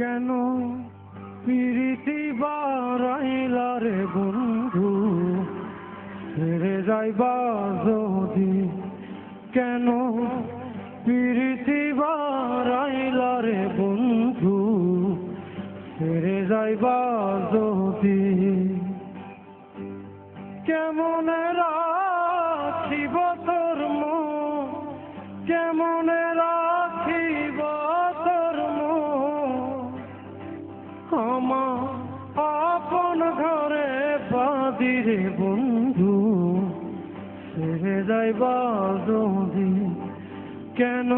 কেন প্রীতি বাড়াইলা রে বন্ধু ছেড়ে যাইবা যদি কেন প্রীতি বাড়াইলা রে বন্ধু ছেড়ে যাইবা যদি কেমন রাখিব তোর মন কেমন রাখিব তোর মন আমার আপন ঘরে বাঁধিরে বন্ধু ছেড়ে যাইবা যদি কেন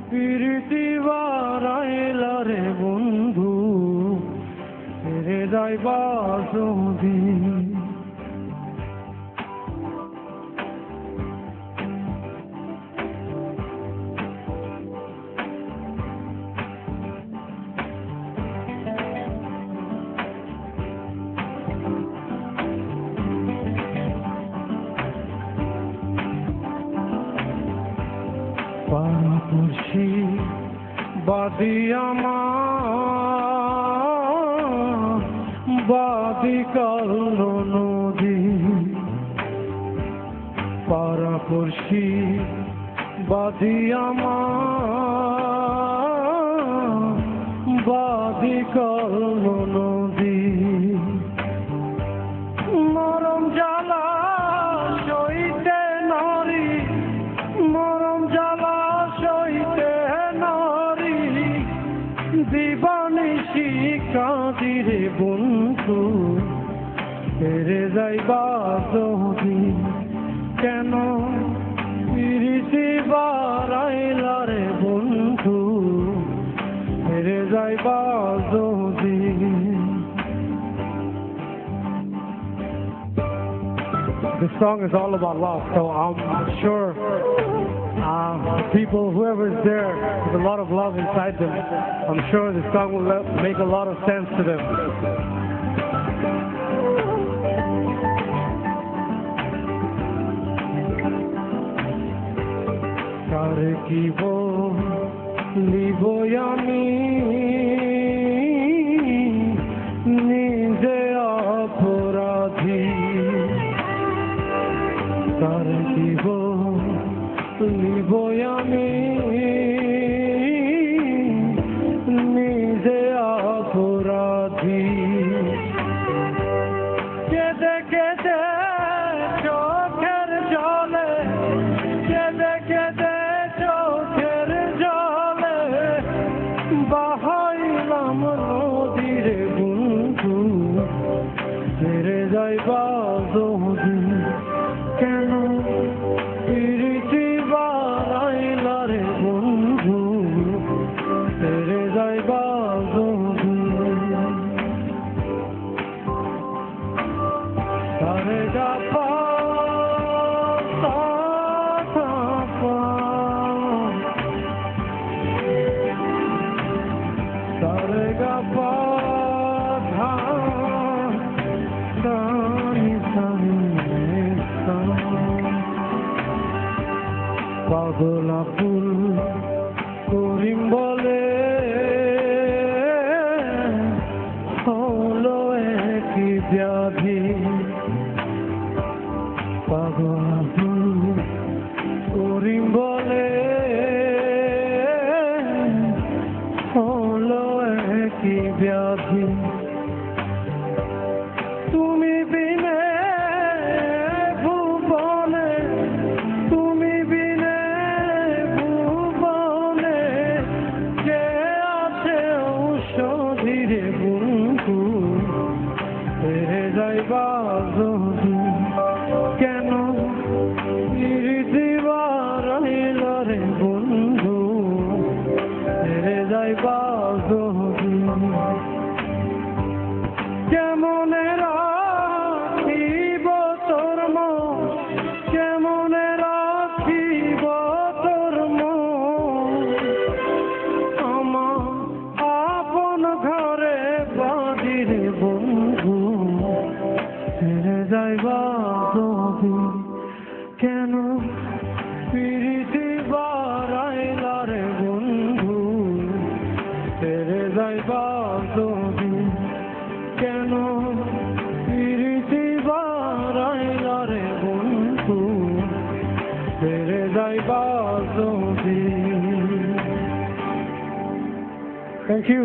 প্রীতি বাড়াইলা রে বন্ধু ছেড়ে যাইবা যদি পারছি বাদি আমার বাদি কাল নদী পারা করছি বাদি আমার বাদি কাল নদী মরম জ্বালা সইতে নারী মরম জ্বালা সইতে নারী দিবানিশি কাঁদিরে বন্ধু ছেড়ে যাইবা যদি কেন প্রীতি বাড়াইলা রে বন্ধু ছেড়ে যাইবা যদি This song is all about love, so I'm sure people, whoever is there with a lot of love inside them, I'm sure this song will make a lot of sense to them. Kare ki bolibo ami nije aparadhi kare ki বলিব আমি নিজে অপরাধী কেঁদে কেঁদে চোখের জলে কেঁদে কেঁদে চোখের জলে বাহাইলাম নদীরে বন্ধু ছেড়ে যাইবা যদি কেন প্রীতি বাড়াইলা রে বন্ধু ছেড়ে যাইবা যদি সারে গা পা সারে গা পা পাগলা ফুল করিম বলে হলো একই ব্যাধি পাগলা ফুল করিম বলে হলো একই ব্যাধি তুমি বিনে ভুবনে তুমি বিনে ভুবনে কে আছে ঔষধিরে বন্ধু ছেড়ে যাইবা যদি কেন প্রীতি বাড়াইলা রে বন্ধু ছেড়ে যাইবা যদি কেমন রাখিব তোর মন কেমন রাখিব তোর মন আমার আপন ঘরে বাঁধিরে বন্ধু ছেড়ে যাইবা যদি কেন প্রীতি বাড়াইলা রে বন্ধু ছেড়ে যাইবা যদি কেন ফিরিতি বারাইলা রে বন্ধু ছেড়ে যাইবা যদি। Thank you.